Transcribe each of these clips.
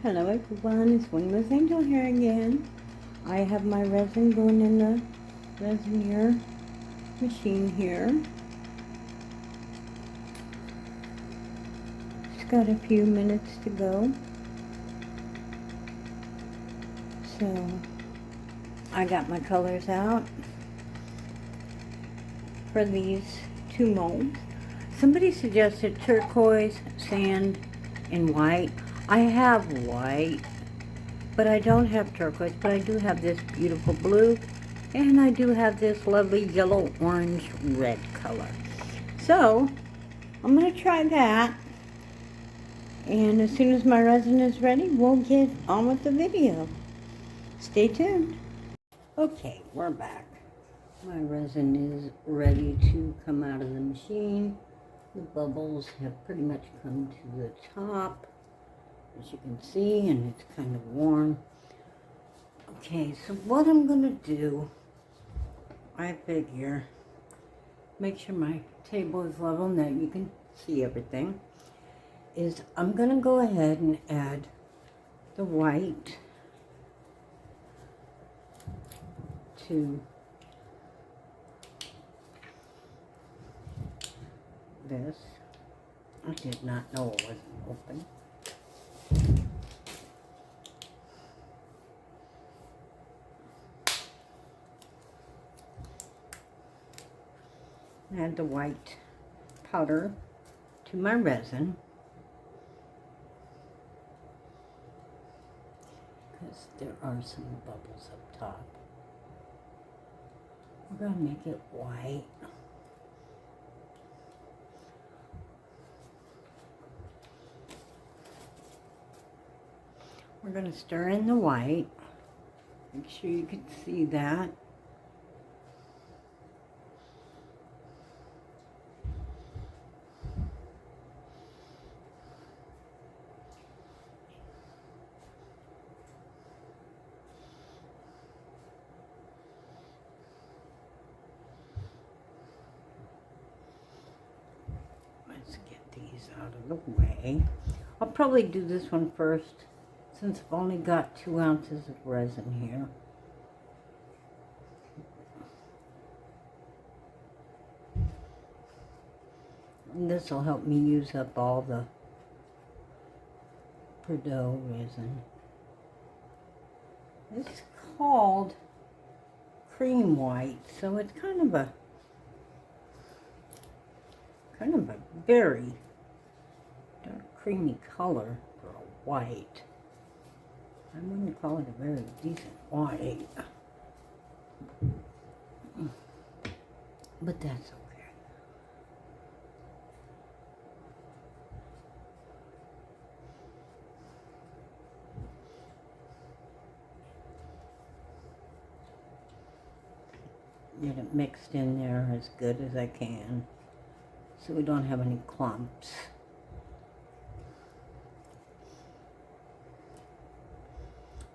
Hello everyone, it's bonniemattan Angel here again. I have my resin going in the resinier machine here. It's got a few minutes to go. So I got my colors out for these two molds. Somebody suggested turquoise, sand, and white. I have white, but I don't have turquoise, but I do have this beautiful blue, and I do have this lovely yellow, orange, red color. So I'm going to try that, and as soon as my resin is ready, we'll get on with the video. Stay tuned. Okay, we're back. My resin is ready to come out of the machine. The bubbles have pretty much come to the top, as you can see, and it's kind of warm. Okay, so what I'm going to do, I figure, make sure my table is level and that you can see everything, is I'm going to go ahead and add the white to this. I did not know it wasn't open. Add the white powder to my resin, because there are some bubbles up top. We're going to make it white. We're going to stir in the white. Make sure you can see that. Let's get these out of the way. I'll probably do this one first, since I've only got 2 ounces of resin here. And this will help me use up all the Bordeaux resin. It's called cream white, so it's kind of a very dark creamy color for a white. I wouldn't call it a very decent white, but that's okay. Get it mixed in there as good as I can, so we don't have any clumps.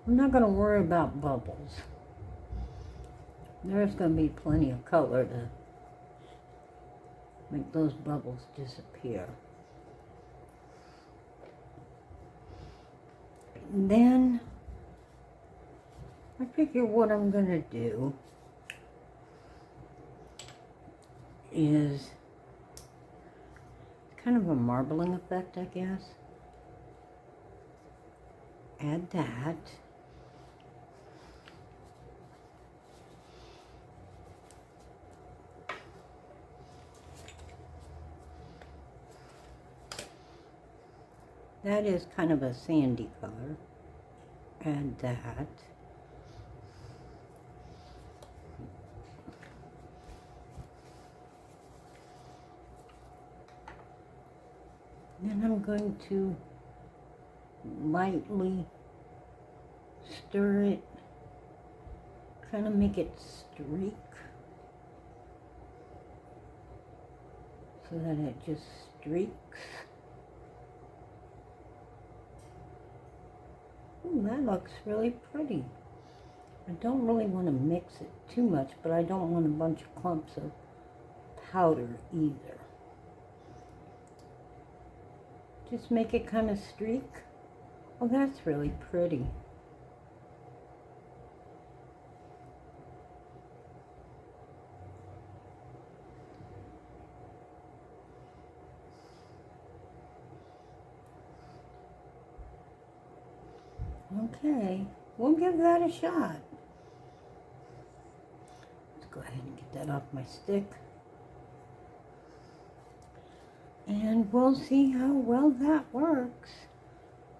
I'm not going to worry about bubbles. There's going to be plenty of color to make those bubbles disappear. And then I figure what I'm going to do is kind of a marbling effect, I guess. Add that. That is kind of a sandy color. Add that. Then I'm going to lightly stir it, kind of make it streak, so that it just streaks. Ooh, that looks really pretty. I don't really want to mix it too much, but I don't want a bunch of clumps of powder either. Just make it kind of streak. Oh, that's really pretty. Okay, we'll give that a shot. Let's go ahead and get that off my stick. And we'll see how well that works.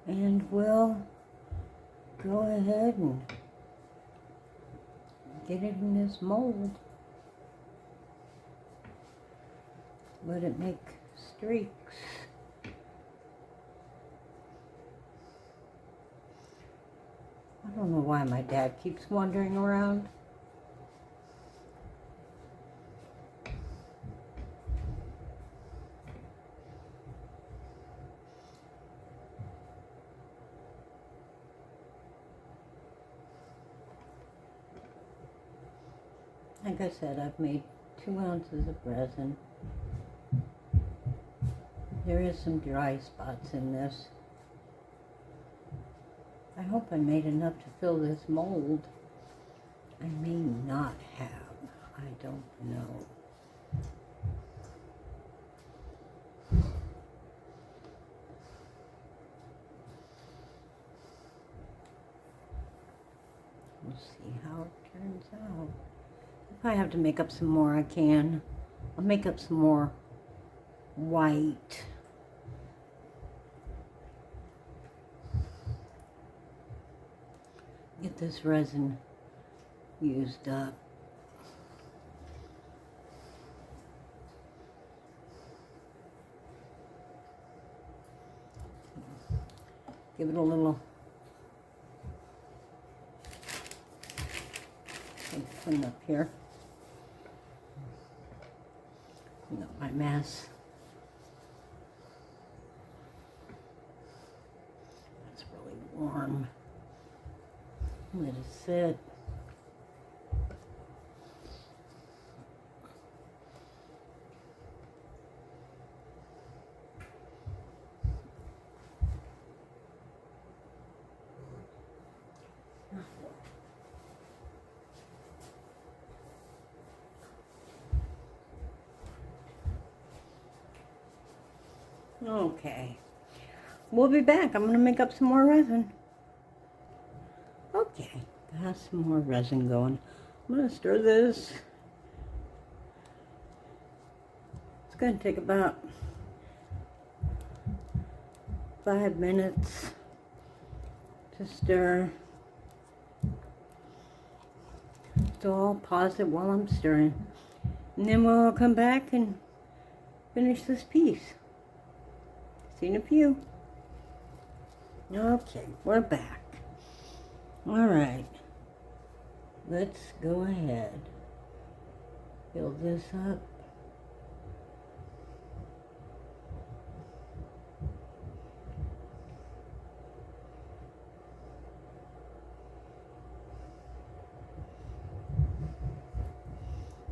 And we'll go ahead and get it in this mold. Let it make streaks. I don't know why my dad keeps wandering around. Like I said, I've made 2 ounces of resin. There is some dry spots in this. I hope I made enough to fill this mold. I may not have. I don't know. We'll see how it turns out. If I have to make up some more, I can. I'll make up some more white. Get this resin used up. Give it a little clean up here. Clean up my mess. It's really warm. Let it sit. Okay, we'll be back. I'm going to make up some more resin. Okay, got some more resin going. I'm going to stir this. It's going to take about 5 minutes to stir. So I'll pause it while I'm stirring. And then we'll come back and finish this piece. See you in a few. Okay, we're back. All right. Let's go ahead. Fill this up.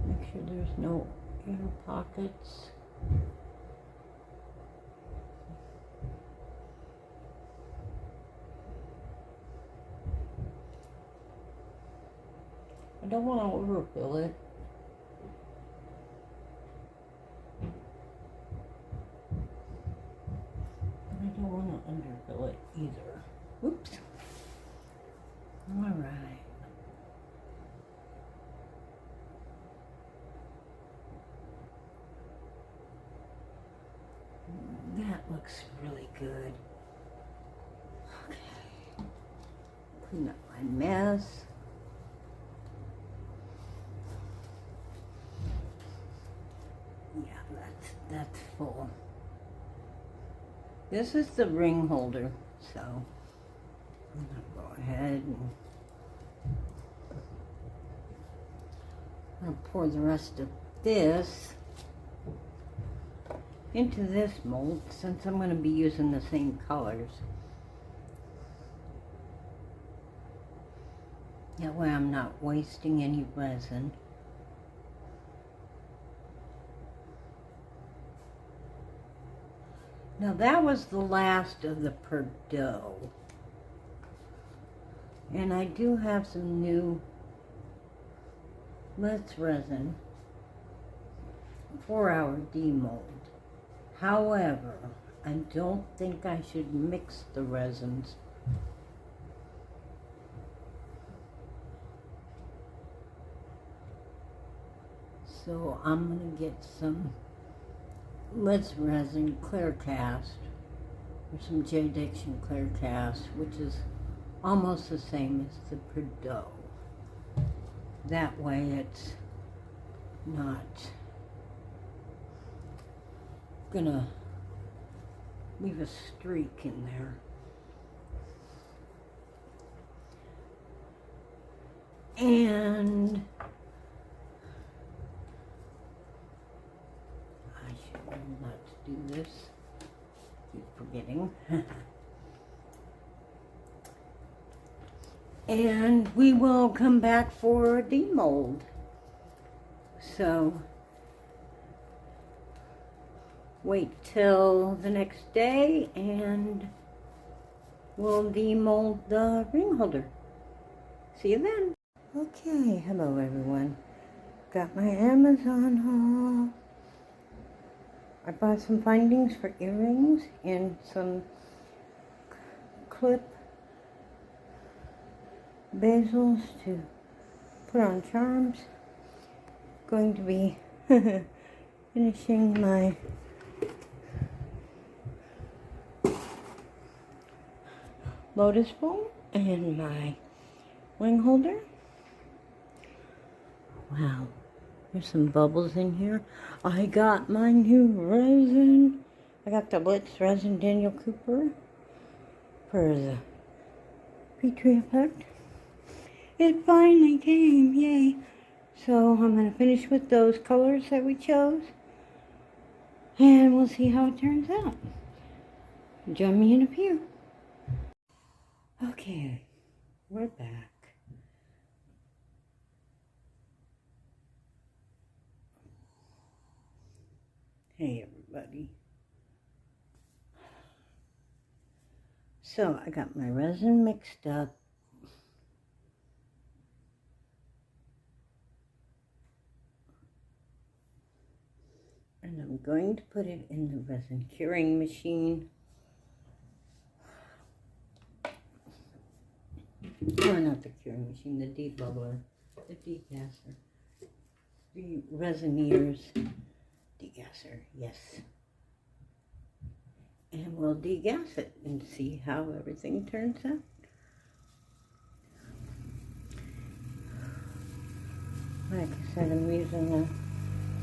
Make sure there's no air pockets. I don't want to overfill it. But I don't want to underfill it either. Oops. All right. That looks really good. Okay. Clean up my mess. Yeah, that's full. This is the ring holder, so I'm gonna go ahead and I'll pour the rest of this into this mold since I'm going to be using the same colors. That way I'm not wasting any resin. Now that was the last of the Perdot. And I do have some new lotus resin, 4-hour demold. However, I don't think I should mix the resins. So I'm gonna get some lotus resin clear cast, or some Degassing clear cast, which is almost the same as the Bordeaux. That way it's not gonna leave a streak in there. And I should know not to do this. Keep forgetting. And we will come back for demold. So wait till the next day and we'll demold the ring holder. See you then. Okay, hello everyone. Got my Amazon haul. I bought some findings for earrings and some clip bezels to put on charms. Going to be finishing my lotus bowl and my ring holder. Wow, there's some bubbles in here. I got my new resin. I got the lotus resin Daniel Cooper for the Petri effect. It finally came, yay. So I'm going to finish with those colors that we chose. And we'll see how it turns out. Join me in a few. Okay, we're back. Hey everybody. So I got my resin mixed up. And I'm going to put it in the resin curing machine. Or not the curing machine, the debubbler, the degasser. The resineers degasser, yes. And we'll degas it and see how everything turns out. Like I said, I'm using the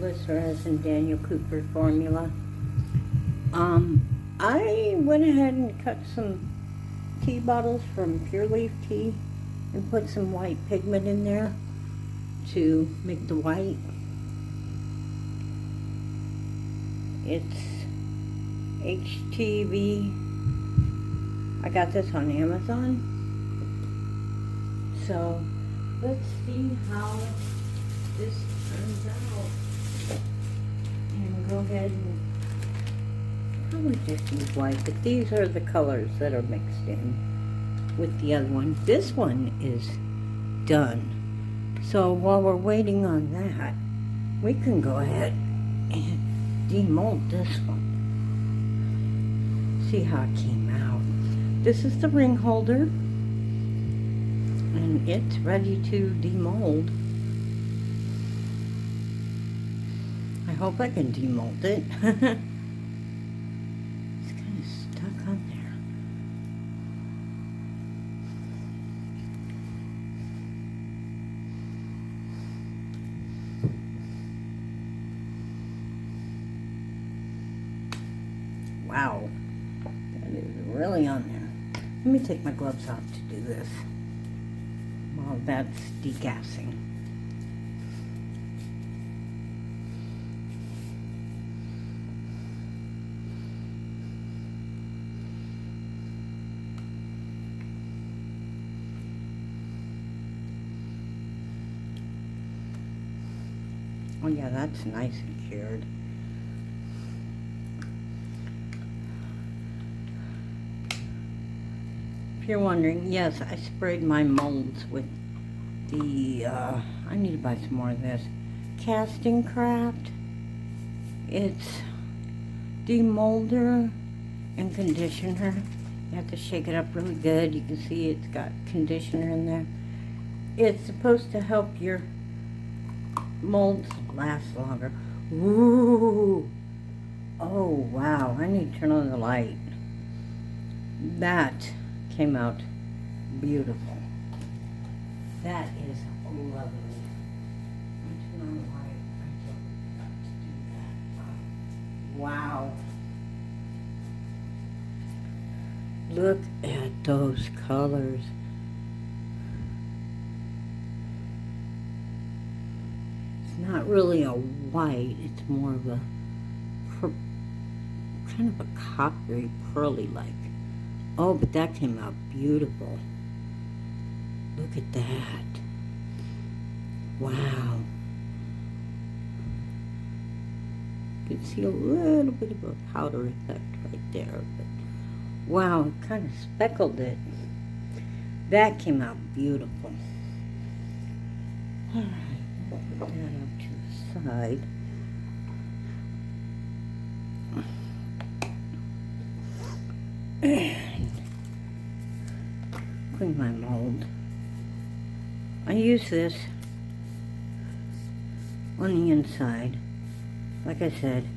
lotus resin Daniel Cooper formula. I went ahead and cut some tea bottles from Pure Leaf Tea and put some white pigment in there to make the white. It's HTV. I got this on Amazon. So let's see how this turns out. And go ahead and probably just use white, but these are the colors that are mixed in with the other one. This one is done. So while we're waiting on that, we can go ahead and demold this one. See how it came out. This is the ring holder, and it's ready to demold. I hope I can demold it. It's kind of stuck on there. Wow, that is really on there. Let me take my gloves off to do this while that's degassing. Oh yeah, that's nice and cured. if you're wondering, yes, I sprayed my molds with the, I need to buy some more of this, Casting Craft. It's demolder and conditioner. You have to shake it up really good. You can see it's got conditioner in there. It's supposed to help your molds last longer. Ooh! Oh, wow. I need to turn on the light. That came out beautiful. That is lovely. Turn on the light. I totally forgot to do that. Wow. Look at those colors. It's not really a white, it's more of a kind of a coppery, pearly like. Oh, but that came out beautiful. Look at that. Wow. You can see a little bit of a powder effect right there, but wow, it kind of speckled it. That came out beautiful. All right, we'll put that up to the side. And clean my mold. I use this on the inside. Like I said,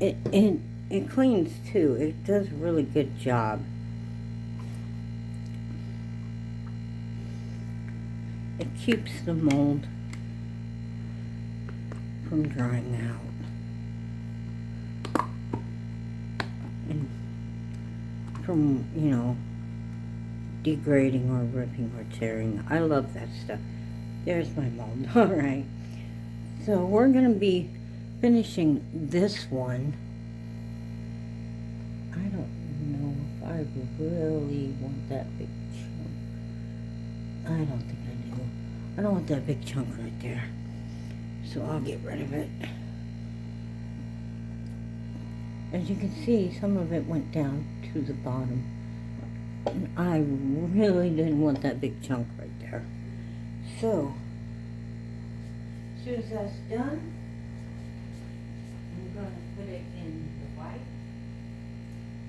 it cleans too. It does a really good job. It keeps the mold from drying out and from, you know, degrading or ripping or tearing. I love that stuff. There's my mold. All right. So we're going to be finishing this one. I don't know if I really want that big chunk. I don't think I do. I don't want that big chunk right there. So I'll get rid of it. As you can see, some of it went down to the bottom. And I really didn't want that big chunk right there. So, as soon as that's done, I'm going to put it in the white.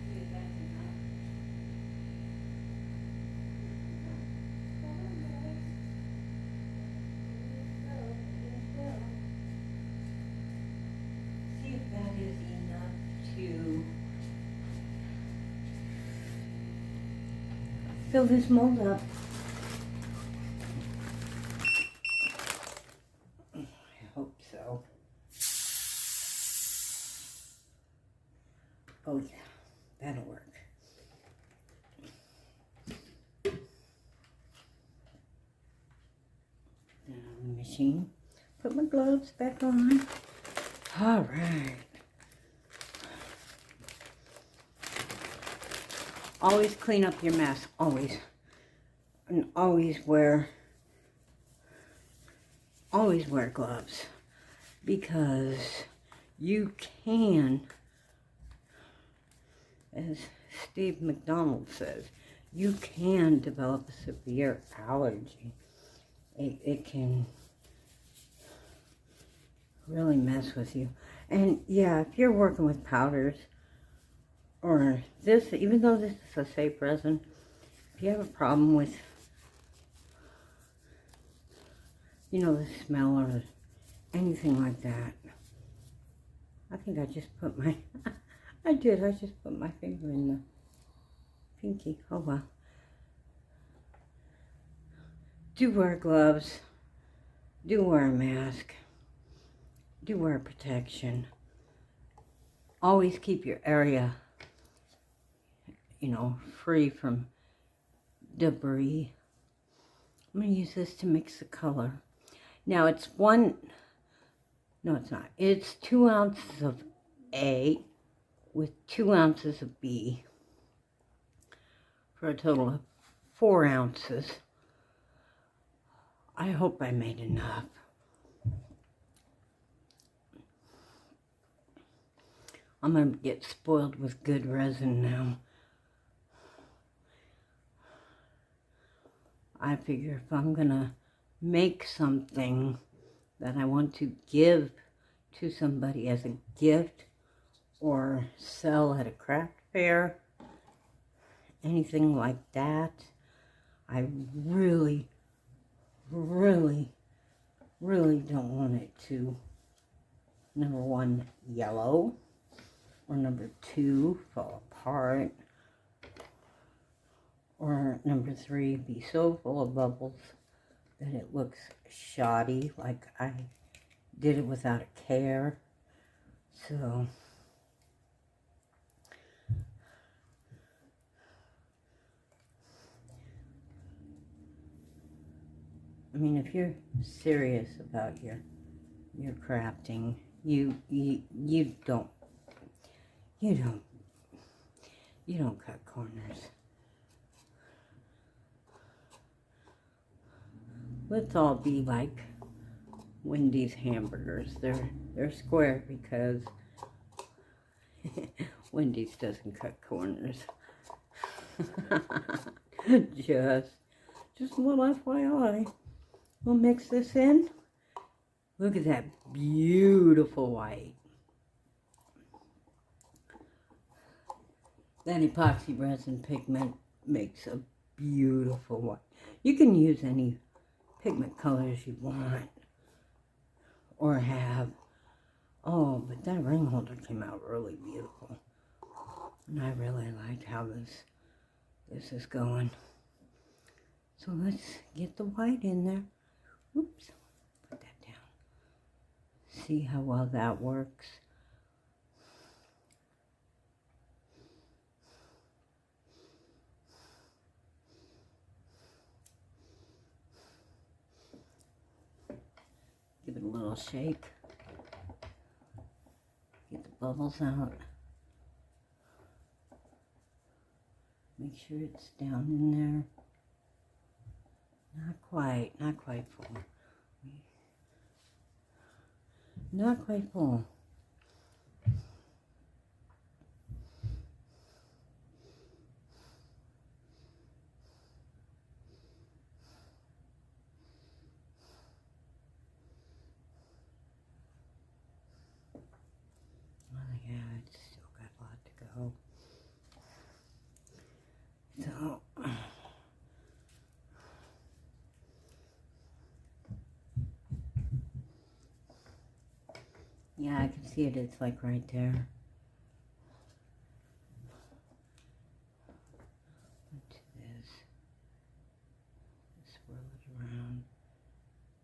See if that's enough. See if that is enough to fill this mold up. I hope so. Oh yeah, that'll work. Then on the machine. Put my gloves back on. All right. Always clean up your mess, always. And always wear gloves, because you can, as Steve McDonald says, you can develop a severe allergy. It can really mess with you. And yeah, if you're working with powders, or this, even though this is a safe resin, if you have a problem with, you know, the smell or anything like that, I think I just put my, I just put my finger in the pinky. Oh well. Do wear gloves, do wear a mask, do wear protection. Always keep your area, you know, free from debris. I'm going to use this to mix the color. Now it's it's 2 ounces of A with 2 ounces of B for a total of 4 ounces. I hope I made enough. I'm going to get spoiled with good resin now. I figure if I'm gonna make something that I want to give to somebody as a gift or sell at a craft fair, anything like that, I really, really, really don't want it to, number one, yellow, or number two, fall apart, or number three, be so full of bubbles that it looks shoddy, like I did it without a care. So I mean, if you're serious about your crafting, you don't cut corners. Let's all be like Wendy's hamburgers. They're square because Wendy's doesn't cut corners. Just a little FYI. We'll mix this in. Look at that beautiful white. That epoxy resin pigment makes a beautiful white. You can use any pigment colors you want or have. Oh, but that ring holder came out really beautiful. And I really like how this is going. So let's get the white in there. Oops, put that down. See how well that works. Give it a little shake. Get the bubbles out. Make sure it's down in there. Not quite full. Not quite full. Oh yeah, it's still got a lot to go. So, yeah, I can see it. It's like right there. Swirl it around.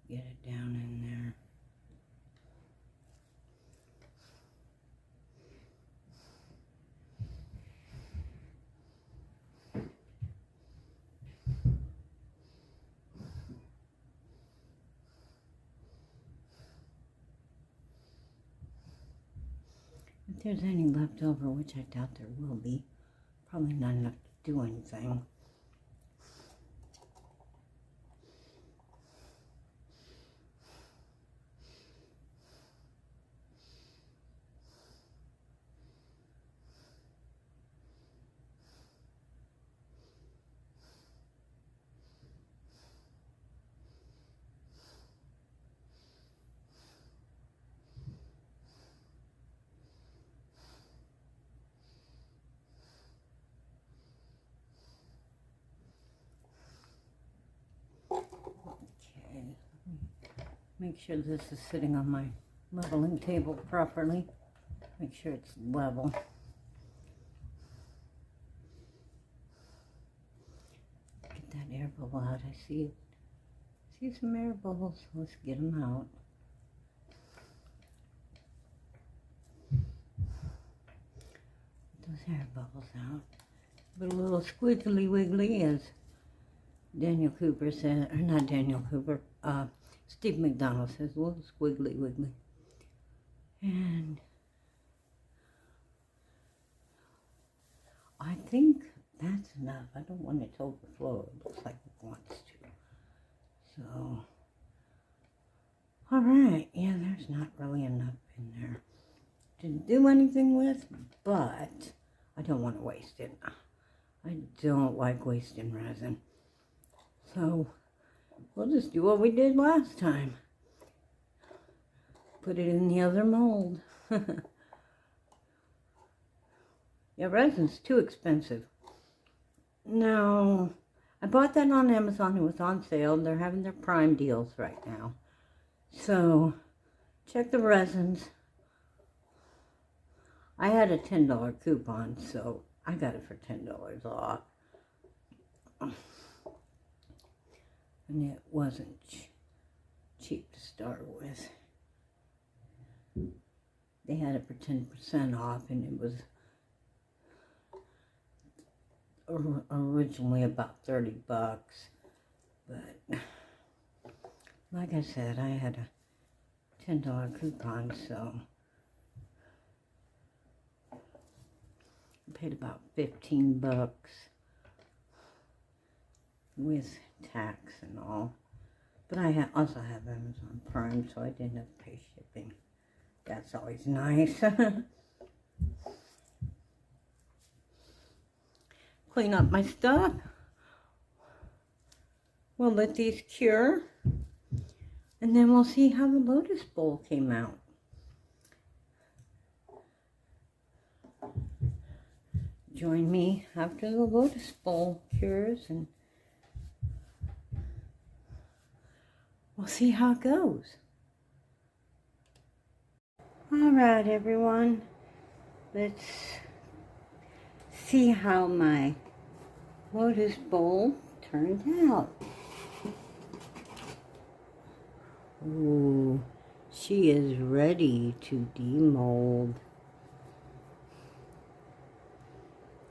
Get it down in there. If there's any left over, which I doubt there will be, probably not enough to do anything. Make sure this is sitting on my leveling table properly. Make sure it's level. Get that air bubble out. I see some air bubbles. Let's get them out. Get those air bubbles out. But a little squiggly wiggly, as Daniel Cooper said, or not Daniel Cooper, Steve McDonald says, a little squiggly wiggly. And I think that's enough. I don't want it to overflow. It looks like it wants to. So, all right. Yeah, there's not really enough in there to do anything with, but I don't want to waste it. I don't like wasting resin. So we'll just do what we did last time. Put it in the other mold. Yeah, resin's too expensive. No, I bought that on Amazon. It was on sale. They're having their Prime deals right now. So check the resins. I had a $10 coupon, so I got it for $10 off. And it wasn't cheap to start with. They had it for 10% off, and it was originally about 30 bucks. But like I said, I had a $10 coupon, so I paid about 15 bucks with tax and all. But I also have Amazon Prime, so I didn't have to pay shipping. That's always nice. Clean up my stuff. We'll let these cure, and then we'll see how the lotus bowl came out. Join me after the lotus bowl cures, and we'll see how it goes. All right, everyone. Let's see how my lotus bowl turned out. Ooh, she is ready to demold.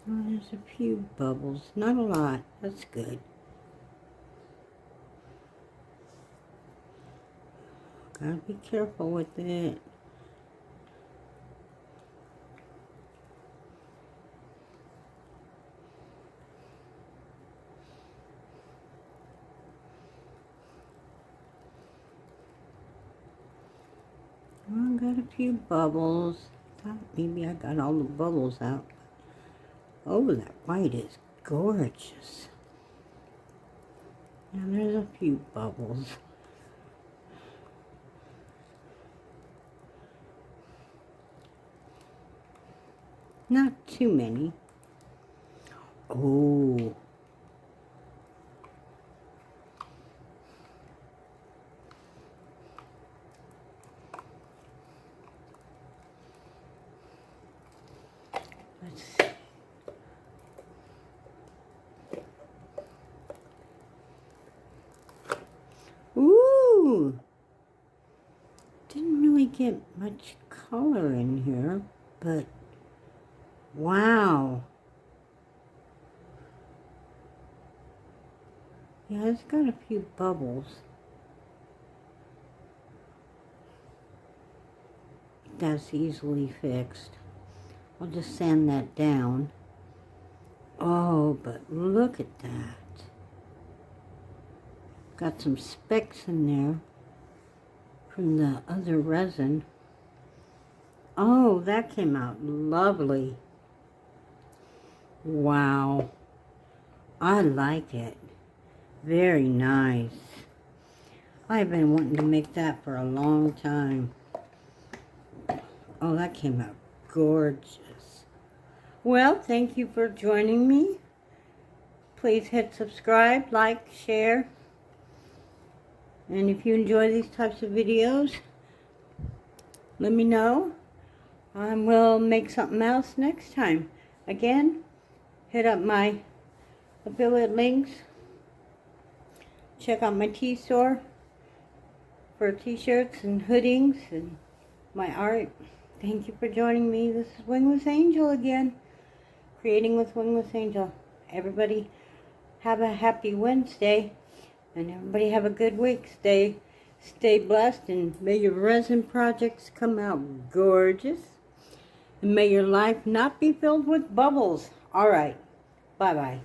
Oh, there's a few bubbles. Not a lot. That's good. Gotta be careful with it. I got a few bubbles. Thought maybe I got all the bubbles out. Oh, that white is gorgeous. Now there's a few bubbles. Not too many. Oh. Let's see. Ooh. Didn't really get much color in here, but wow. Yeah, it's got a few bubbles. That's easily fixed. I'll just sand that down. Oh, but look at that. Got some specks in there from the other resin. Oh, that came out lovely. Wow. I like it. Very nice. I've been wanting to make that for a long time. Oh, that came out gorgeous. Well, thank you for joining me. Please hit subscribe, like, share. And if you enjoy these types of videos, let me know. I will make something else next time. Again, hit up my affiliate links. Check out my tea store for t-shirts and hoodies and my art. Thank you for joining me. This is Wingless Angel again. Creating with Wingless Angel. Everybody have a happy Wednesday. And everybody have a good week. Stay blessed, and may your resin projects come out gorgeous. And may your life not be filled with bubbles. All right. Bye-bye.